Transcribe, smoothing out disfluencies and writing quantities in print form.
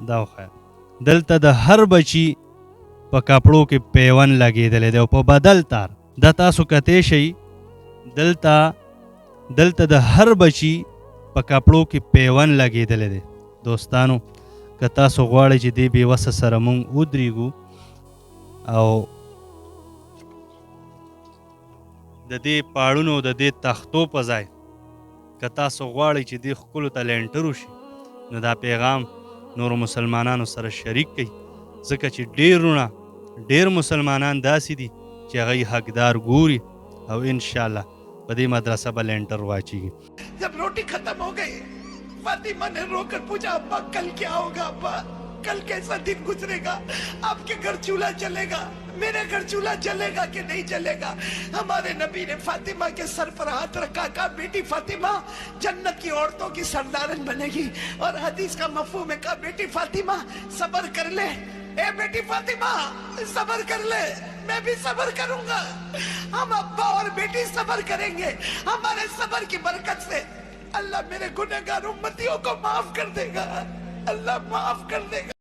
دا وخه دلته د هر بچي په کپړو کې پیوند لګېدلی دی او په بدل تار دا تاسو کتی شئ دلته د هر بچي په کپړو کې پیوند لګېدلی دی. دوستانو که تاسو غواړئ چې دې بېوسه سره مونږ ودرېږو او د دې پاړونو د دې تختو په ځای که تاسو غواړئ چې دې ښکلو ته لینټر وشي نو دا پیغام نورو مسلمانانو سره شریک کړئ ځکه چې ډېر مسلمانان داسې دي چې هغه یې حقدار ګوري او انشاءالله په دې مدرسه به لینټر واچېږي. जब रोटी खत्म हो गई फातिमा ने रोकर पूछा अब्बा कल क्या होगा, अब्बा कल कैसा दिन गुजरेगा, आपके घर चूल्हा चलेगा, मेरे घर चूल्हा चलेगा कि नहीं चलेगा. हमारे नबी ने फातिमा के सर पर हाथ रखा, कहा बेटी फातिमा जन्नत की औरतों की सरदारन बनेगी. और हदीस का मफहूम है, कहा बेटी फातिमा सब्र कर ले, ए बेटी फातिमा सब्र कर ले, मैं भी सब्र करूंगा. हम अब्बा और बेटी सब्र करेंगे. हमारे सब्र की बरकत से अल्लाह मेरे गुनहगार उम्मतियों को माफ कर देगा, अल्लाह माफ कर देगा.